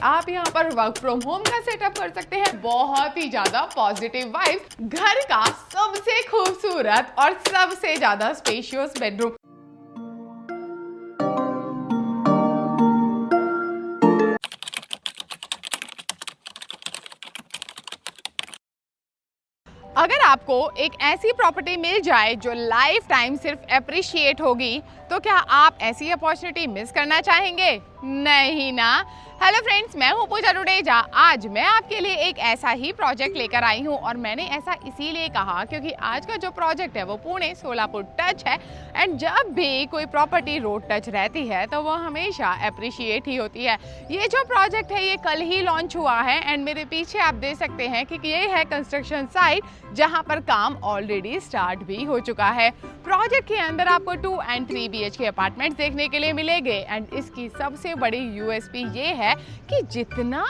आप यहाँ पर वर्क फ्रॉम होम का सेटअप कर सकते हैं। बहुत ही ज्यादा पॉजिटिव वाइब्स, घर का सबसे खूबसूरत और सबसे ज्यादा स्पेशियस बेडरूम। अगर आपको एक ऐसी प्रॉपर्टी मिल जाए जो लाइफ टाइम सिर्फ अप्रिशिएट होगी, तो क्या आप ऐसी अपॉर्चुनिटी मिस करना चाहेंगे? नहीं ना। हेलो फ्रेंड्स, मैं हूं पूजा डुडेजा। आज मैं आपके लिए एक ऐसा ही प्रोजेक्ट लेकर आई हूं, और मैंने ऐसा इसीलिए कहा क्योंकि आज का जो प्रोजेक्ट है वो पुणे सोलापुर टच है। एंड जब भी कोई प्रॉपर्टी रोड टच रहती है तो वो हमेशा अप्रिशिएट ही होती है। ये जो प्रोजेक्ट है ये कल ही लॉन्च हुआ है, एंड मेरे पीछे आप देख सकते हैं कि ये है कंस्ट्रक्शन साइट जहां पर काम ऑलरेडी स्टार्ट भी हो चुका है। प्रोजेक्ट के अंदर आपको 2 and 3 BHK अपार्टमेंट देखने के लिए मिलेंगे। एंड इसकी सबसे बड़ी यूएसपी ये है कि जितना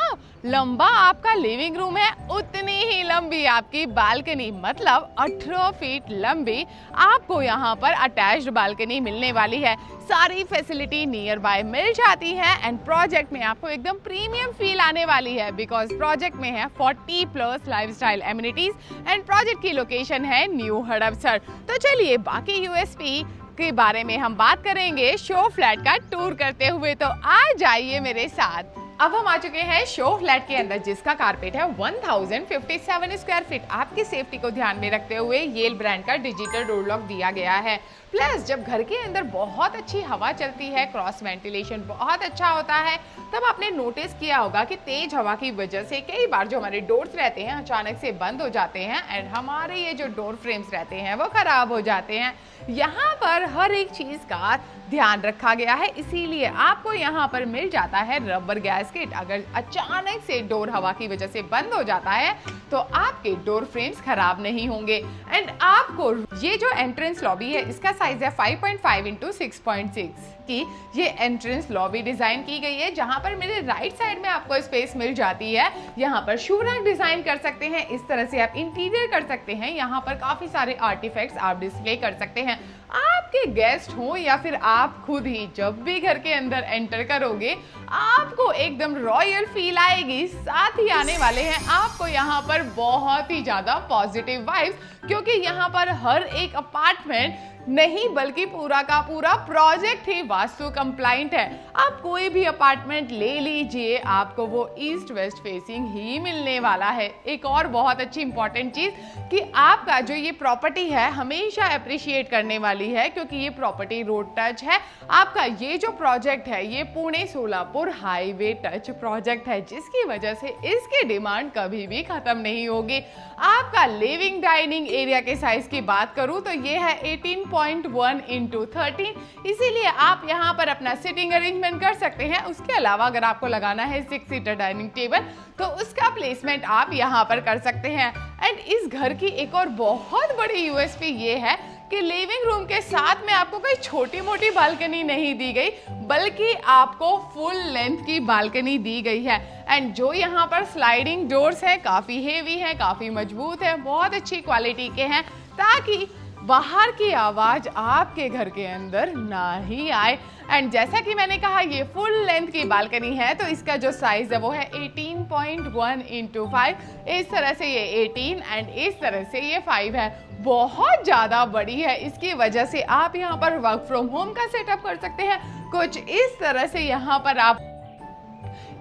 लंबा आपका लिविंग रूम है उतनी ही लंबी आपकी बालकनी, मतलब 18 फीट लंबी आपको यहाँ पर अटैच्ड बालकनी मिलने वाली है। सारी फैसिलिटी नियर बाय मिल जाती है, एंड प्रोजेक्ट में आपको एकदम प्रीमियम फील आने वाली है बिकॉज प्रोजेक्ट में है 40+ लाइफस्टाइल एमिनिटीज, एंड प्रोजेक्ट की लोकेशन है न्यू हडपसर। तो चलिए बाकी यूएसपी के बारे में हम बात करेंगे शो फ्लैट का टूर करते हुए, तो आ जाइए मेरे साथ। अब हम आ चुके हैं शो फ्लैट के अंदर, जिसका कारपेट है 1057 स्क्वायर फीट। आपकी सेफ्टी को ध्यान में रखते हुए येल ब्रांड का डिजिटल डोर लॉक दिया गया है। प्लस जब घर के अंदर बहुत अच्छी हवा चलती है, क्रॉस वेंटिलेशन बहुत अच्छा होता है, तब आपने नोटिस किया होगा कि तेज हवा की वजह से कई बार जो हमारे डोर्स रहते हैं अचानक से बंद हो जाते हैं, एंड हमारे ये जो डोर फ्रेम्स रहते हैं वो खराब हो जाते हैं। यहाँ पर हर एक चीज का ध्यान रखा गया है, इसीलिए आपको यहाँ पर मिल जाता है रबर गैस्केट। अगर अचानक से डोर हवा की वजह से बंद हो जाता है तो आपके डोर फ्रेम्स खराब नहीं होंगे। एंड आपको ये जो एंट्रेंस लॉबी है इसका साइज है 5.5 × 6.6 की ये एंट्रेंस लॉबी डिजाइन की गई है, जहां पर मेरे राइट साइड में आपको स्पेस मिल जाती है। यहाँ पर शू रैक डिजाइन कर सकते हैं, इस तरह से आप इंटीरियर कर सकते हैं। यहाँ पर काफी सारे आर्टिफैक्ट्स आप डिस्प्ले कर सकते हैं। आपके गेस्ट हो या फिर आप खुद ही जब भी घर के अंदर एंटर करोगे आपको एकदम रॉयल फील आएगी। साथ ही आने वाले हैं आपको यहाँ पर बहुत ही ज्यादा पॉजिटिव वाइब्स, क्योंकि यहाँ पर हर एक अपार्टमेंट नहीं बल्कि पूरा का पूरा प्रोजेक्ट ही वास्तु कंप्लाइंट है। आप कोई भी अपार्टमेंट ले लीजिए, आपको वो ईस्ट वेस्ट फेसिंग ही मिलने वाला है। एक और बहुत अच्छी इंपॉर्टेंट चीज कि आपका जो ये प्रॉपर्टी है हमेशा अप्रिशिएट करने वाली है, क्योंकि ये प्रॉपर्टी रोड टच है। आपका ये जो प्रोजेक्ट है ये Pune Solapur highway touch project है, जिसकी वजह से इसकी डिमांड कभी भी खत्म नहीं होगी। आपका लिविंग डाइनिंग एरिया के साइज की बात करूं तो ये है 18.1 × 13, इसीलिए आप यहाँ पर अपना सिटिंग अरेंजमेंट कर सकते हैं। उसके अलावा अगर आपको लगाना है 6 सीटर डाइनिंग टेबल तो उसका प्लेसमेंट आप यहाँ पर कर सकते हैं। एंड इस घर की एक और बहुत बड़ी यूएसपी ये है कि लिविंग रूम के साथ में आपको कोई छोटी मोटी बालकनी नहीं दी गई, बल्कि आपको फुल लेंथ की बालकनी दी गई है। एंड जो यहाँ पर स्लाइडिंग डोर्स हैं काफी हेवी हैं, काफी मजबूत है, बहुत अच्छी क्वालिटी के हैं, ताकि बाहर की आवाज आपके घर के अंदर ना ही आए। एंड जैसा कि मैंने कहा ये फुल लेंथ की बालकनी है, तो इसका जो साइज है वो है 18.1 × 5। इस तरह से ये 18 एंड इस तरह से ये 5 है। बहुत ज्यादा बड़ी है, इसकी वजह से आप यहाँ पर वर्क फ्रॉम होम का सेटअप कर सकते हैं। कुछ इस तरह से यहाँ पर आप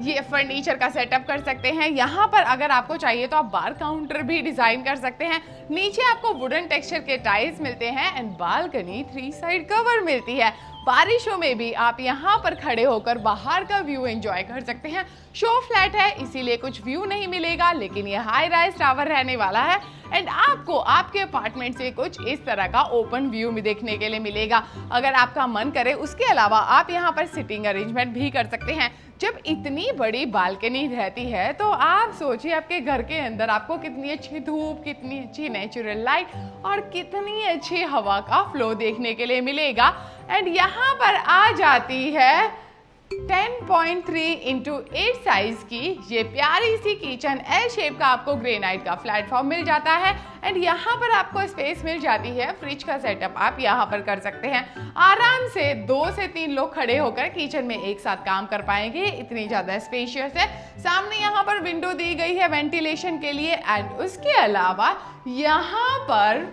ये फर्नीचर का सेटअप कर सकते हैं। यहाँ पर अगर आपको चाहिए तो आप बार काउंटर भी डिजाइन कर सकते हैं। नीचे आपको वुडन टेक्सचर के टाइल्स मिलते हैं, एंड बालकनी 3 साइड कवर मिलती है। बारिशों में भी आप यहाँ पर खड़े होकर बाहर का व्यू एंजॉय कर सकते हैं। शो फ्लैट है इसीलिए कुछ व्यू नहीं मिलेगा, लेकिन ये हाई राइज टावर रहने वाला है, एंड आपको आपके अपार्टमेंट से कुछ इस तरह का ओपन व्यू में देखने के लिए मिलेगा। अगर आपका मन करे उसके अलावा आप यहाँ पर सिटिंग अरेंजमेंट भी कर सकते हैं। जब इतनी बड़ी बालकनी रहती है तो आप सोचिए आपके घर के अंदर आपको कितनी अच्छी धूप, कितनी अच्छी नेचुरल लाइट और कितनी अच्छी हवा का फ्लो देखने के लिए मिलेगा। एंड यहाँ पर आ जाती है 10.3 इंटू 8 साइज की ये प्यारी सी किचन एल शेप का आपको ग्रेनाइट का प्लेटफॉर्म मिल जाता है एंड यहाँ पर आपको स्पेस मिल जाती है। फ्रिज का सेटअप आप यहाँ पर कर सकते हैं। आराम से 2 से 3 लोग खड़े होकर किचन में एक साथ काम कर पाएंगे, इतनी ज्यादा स्पेशियस है। सामने यहाँ पर विंडो दी गई है वेंटिलेशन के लिए एंड उसके अलावा यहाँ पर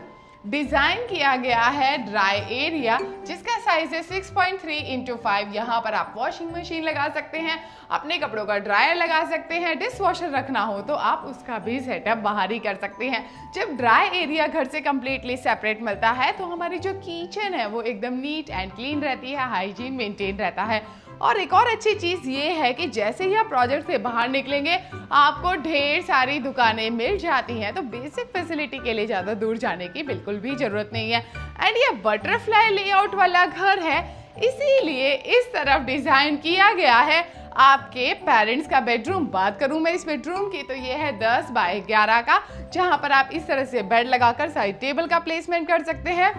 डिजाइन किया गया है ड्राई एरिया जिसका साइज है 6.3 इंटू 5। यहाँ पर आप वॉशिंग मशीन लगा सकते हैं, अपने कपड़ों का ड्रायर लगा सकते हैं, डिश वॉशर रखना हो तो आप उसका भी सेटअप बाहर ही कर सकते हैं। जब ड्राई एरिया घर से कंप्लीटली सेपरेट मिलता है तो हमारी जो किचन है वो एकदम नीट एंड क्लीन रहती है, हाइजीन मेंटेन रहता है। और एक और अच्छी चीज ये है कि जैसे ही आप प्रोजेक्ट से बाहर निकलेंगे आपको ढेर सारी दुकानें मिल जाती हैं, तो बेसिक फैसिलिटी के लिए ज्यादा दूर जाने की बिल्कुल भी जरूरत नहीं है। एंड ये बटरफ्लाई लेआउट वाला घर है, इसीलिए इस तरफ डिजाइन किया गया है आपके पेरेंट्स का बेडरूम। बात करूं मैं इस बेडरूम की तो ये है 10 बाय 11 का, जहां पर आप इस तरह से बेड लगाकर साइड टेबल का प्लेसमेंट कर सकते हैं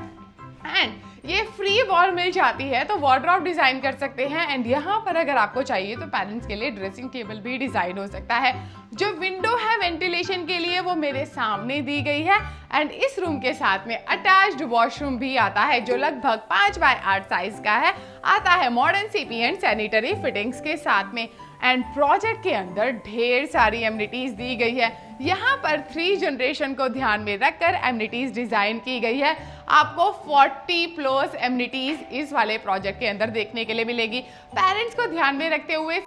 एंड ये फ्री वॉल मिल जाती है तो वार्डरोब डिजाइन कर सकते हैं। एंड यहाँ पर अगर आपको चाहिए तो पेरेंट्स के लिए ड्रेसिंग टेबल भी डिजाइन हो सकता है। जो विंडो है वेंटिलेशन के लिए वो मेरे सामने दी गई है एंड इस रूम के साथ में अटैच्ड वॉशरूम भी आता है जो लगभग 5 बाय 8 साइज का है। आता है modern CP and sanitary fittings के साथ में एंड प्रोजेक्ट के अंदर ढेर सारी एमिनिटीज दी गई है। यहाँ पर 3 जनरेशन को ध्यान में रखकर एमिनिटीज डिजाइन की गई है। आपको 40+ एमिनिटीज इस वाले प्रोजेक्ट के अंदर देखने के लिए मिलेगी। पेरेंट्स को ध्यान में रखते हुए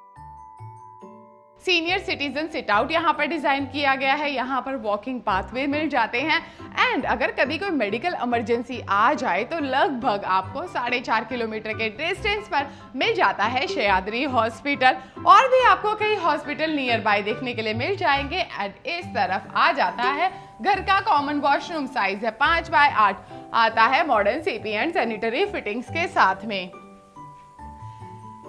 सीनियर सिटीजन सिट आउट यहाँ पर डिजाइन किया गया है। यहाँ पर वॉकिंग पाथवे मिल जाते हैं एंड अगर कभी कोई मेडिकल इमरजेंसी आ जाए तो लगभग आपको 4.5 किलोमीटर के डिस्टेंस पर मिल जाता है सह्याद्री हॉस्पिटल। और भी आपको कई हॉस्पिटल नियर बाय देखने के लिए मिल जाएंगे एंड इस तरफ आ जाता है घर का कॉमन वॉशरूम, साइज है 5 बाय 8, आता है modern CP and sanitary fittings के साथ में।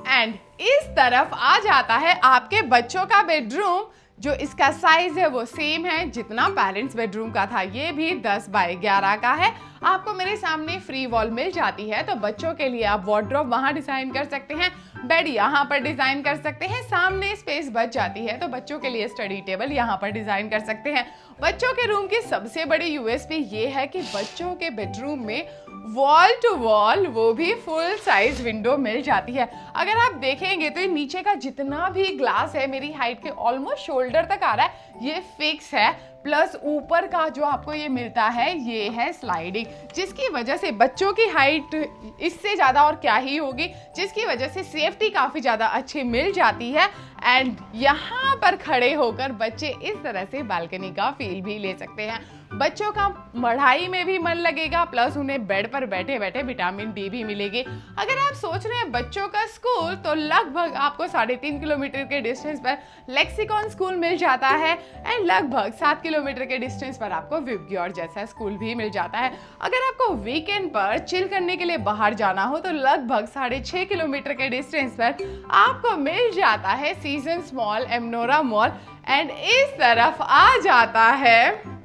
एंड इस तरफ आ जाता है आपके बच्चों का बेडरूम, जो इसका साइज है वो सेम है जितना पेरेंट्स बेडरूम का था, ये भी 10 बाय 11 का है। आपको मेरे सामने फ्री वॉल मिल जाती है तो बच्चों के लिए आप वार्डरोब वहां डिजाइन कर सकते हैं, बेड यहाँ पर डिजाइन कर सकते हैं। सामने स्पेस बच जाती है तो बच्चों के लिए स्टडी टेबल यहाँ पर डिजाइन कर सकते हैं। बच्चों के रूम की सबसे बड़ी यूएसपी ये है कि बच्चों के बेडरूम में वॉल टू वॉल वो भी फुल साइज विंडो मिल जाती है। अगर आप देखेंगे तो ये नीचे का जितना भी ग्लास है मेरी हाइट के ऑलमोस्ट शोल्डर तक आ रहा है, ये फिक्स है। प्लस ऊपर का जो आपको ये मिलता है ये है स्लाइडिंग, जिसकी वजह से बच्चों की हाइट इससे ज़्यादा और क्या ही होगी, जिसकी वजह से सेफ्टी काफ़ी ज़्यादा अच्छी मिल जाती है। एंड यहाँ पर खड़े होकर बच्चे इस तरह से बालकनी का फील भी ले सकते हैं। बच्चों का पढ़ाई में भी मन लगेगा, प्लस उन्हें बेड पर बैठे बैठे विटामिन डी भी मिलेगी। अगर आप सोच रहे हैं बच्चों का स्कूल, तो लगभग आपको 3.5 किलोमीटर के डिस्टेंस पर लेक्सिकॉन स्कूल मिल जाता है एंड लगभग 7 किलोमीटर के डिस्टेंस पर आपको विबग्योर जैसा स्कूल भी मिल जाता है। अगर आपको वीकेंड पर चिल करने के लिए बाहर जाना हो तो लगभग 6.5 किलोमीटर के डिस्टेंस पर आपको मिल जाता है seasons mall, Amanora mall and इस तरफ आ जाता है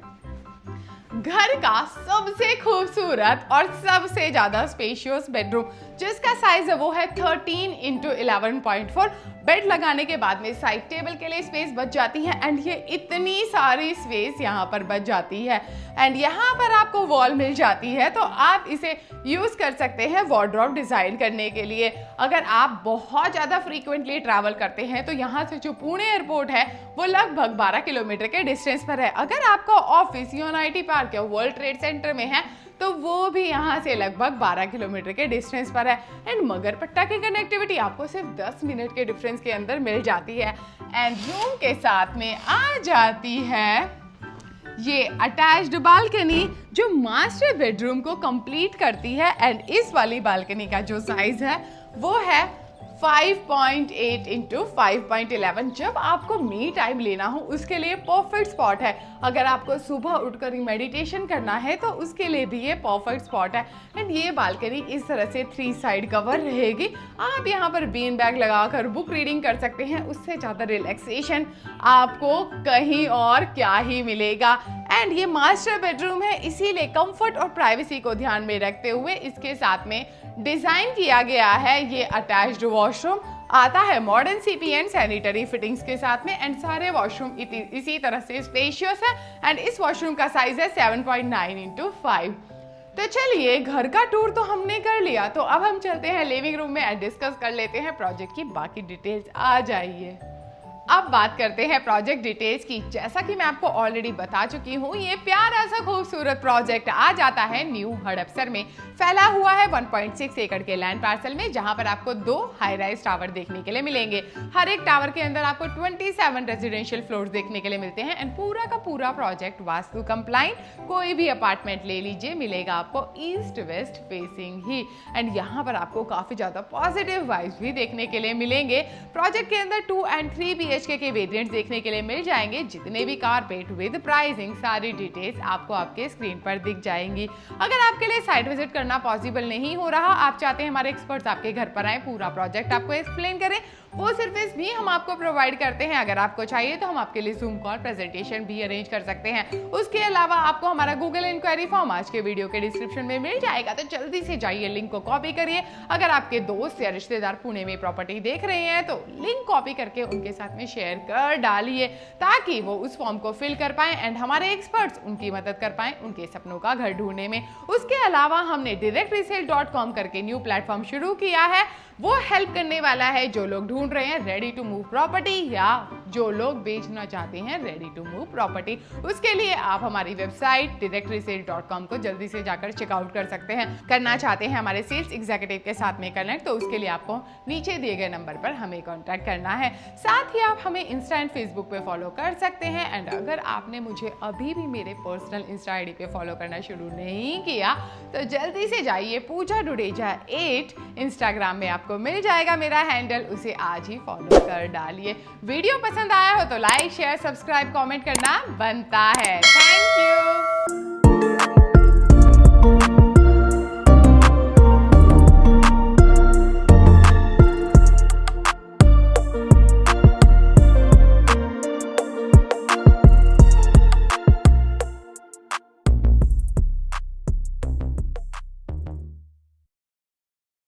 घर का सबसे खूबसूरत और सबसे ज्यादा स्पेशियस बेडरूम, जिसका साइज है वो है 13 इंटू 11.4। बेड लगाने के बाद में साइड टेबल के लिए स्पेस बच जाती है एंड ये इतनी सारी स्पेस यहाँ पर बच जाती है एंड यहाँ पर आपको वॉल मिल जाती है तो आप इसे यूज कर सकते हैं वार्डरोब डिजाइन करने के लिए। अगर आप बहुत ज्यादा फ्रीक्वेंटली ट्रैवल करते हैं तो यहाँ से जो पुणे एयरपोर्ट है वो लगभग 12 किलोमीटर के डिस्टेंस पर है। अगर आपका ऑफिस यूनाइटी पार्क या वर्ल्ड ट्रेड सेंटर में है तो वो भी यहाँ से लगभग 12 किलोमीटर के डिस्टेंस पर है एंड मगरपट्टा की कनेक्टिविटी आपको सिर्फ 10 मिनट के डिफरेंस के अंदर मिल जाती है। एंड रूम के साथ में आ जाती है ये अटैच्ड बालकनी जो मास्टर बेडरूम को कंप्लीट करती है एंड इस वाली बालकनी का जो साइज है वो है 5.8 इंटू 5.11। जब आपको मी टाइम लेना हो उसके लिए परफेक्ट स्पॉट है। अगर आपको सुबह उठकर मेडिटेशन करना है तो उसके लिए भी ये परफेक्ट स्पॉट है एंड ये बालकनी इस तरह से 3 साइड कवर रहेगी। आप यहाँ पर बीन बैग लगाकर बुक रीडिंग कर सकते हैं, उससे ज़्यादा रिलैक्सेशन आपको कहीं और क्या ही मिलेगा। एंड ये मास्टर बेडरूम है, इसीलिए कंफर्ट और प्राइवेसी को ध्यान में रखते हुए इसके साथ में डिजाइन किया गया है ये अटैच्ड वॉशरूम। आता है modern CP and sanitary fittings के साथ में एंड सारे वॉशरूम इसी तरह से स्पेशियस है एंड इस वॉशरूम का साइज है 7.9x5। तो चलिए घर का टूर तो हमने कर लिया, तो अब हम चलते हैं लिविंग रूम में एंड डिस्कस कर लेते हैं प्रोजेक्ट की बाकी डिटेल्स। आ जाइए अब बात करते हैं प्रोजेक्ट डिटेल्स की। जैसा कि मैं आपको ऑलरेडी बता चुकी हूँ, ये प्यारा सा खूबसूरत प्रोजेक्ट आ जाता है न्यू हड़पसर में। फैला हुआ है 1.6 एकड़ के लैंड पार्सल में, जहां पर आपको 2 हाई राइज टावर देखने के लिए मिलेंगे। हर एक टावर के अंदर आपको 27 रेजिडेंशियल फ्लोर्स देखने के लिए मिलते हैं एंड पूरा का पूरा प्रोजेक्ट वास्तु कंप्लाइंट। कोई भी अपार्टमेंट ले लीजिए, मिलेगा आपको east west facing he and यहाँ पर आपको काफी ज्यादा पॉजिटिव वाइब्स भी देखने के लिए मिलेंगे। प्रोजेक्ट के अंदर 2 and 3 BHK के वेरिएंट्स देखने के लिए मिल जाएंगे। जितने भी कारपेट विद प्राइसिंग सारी डिटेल्स आपको आपके स्क्रीन पर दिख जाएंगी। अगर आपके लिए साइट विजिट करना पॉसिबल नहीं हो रहा, आप चाहते हैं हमारे एक्सपर्ट्स आपके घर पर आए, पूरा प्रोजेक्ट आपको एक्सप्लेन करें, वो सर्विस भी हम आपको प्रोवाइड करते हैं। अगर आपको चाहिए तो हम आपके लिए जूम कॉल प्रेजेंटेशन भी अरेंज कर सकते हैं। उसके अलावा आपको हमारा गूगल इंक्वायरी फॉर्म आज के वीडियो के डिस्क्रिप्शन में मिल जाएगा, तो जल्दी से जाइए, लिंक को कॉपी करिए। अगर आपके दोस्त या रिश्तेदार पुणे में प्रॉपर्टी देख रहे हैं तो लिंक कॉपी करके उनके साथ में शेयर कर डालिए, ताकि वो उस फॉर्म को फिल कर पाए एंड हमारे एक्सपर्ट्स उनकी मदद कर पाए उनके सपनों का घर ढूंढने में। उसके अलावा हमने directresale.com करके न्यू प्लेटफॉर्म शुरू किया है। वो हेल्प करने वाला है जो लोग ढूंढ रहे हैं रेडी टू मूव प्रॉपर्टी या जो लोग बेचना चाहते हैं रेडी टू मूव प्रॉपर्टी। उसके लिए आप हमारी वेबसाइट directresale.com को जल्दी से जाकर चेकआउट कर सकते हैं। करना चाहते हैं हमारे सेल्स एग्जीक्यूटिव के साथ में कनेक्ट, तो उसके लिए आपको नीचे दिए गए नंबर पर हमें कॉन्टैक्ट करना है। साथ ही आप हमें इंस्टा एंड फेसबुक पे फॉलो कर सकते हैं एंड अगर आपने मुझे अभी भी मेरे पर्सनल इंस्टा आईडी पे फॉलो करना शुरू नहीं किया तो जल्दी से जाइए, पूजा डुडेजा 8 इंस्टाग्राम में आपको मिल जाएगा मेरा हैंडल, उसे आज ही फॉलो कर डालिए। वीडियो पसंद आया हो तो लाइक शेयर सब्सक्राइब कमेंट करना बनता है। Thank you.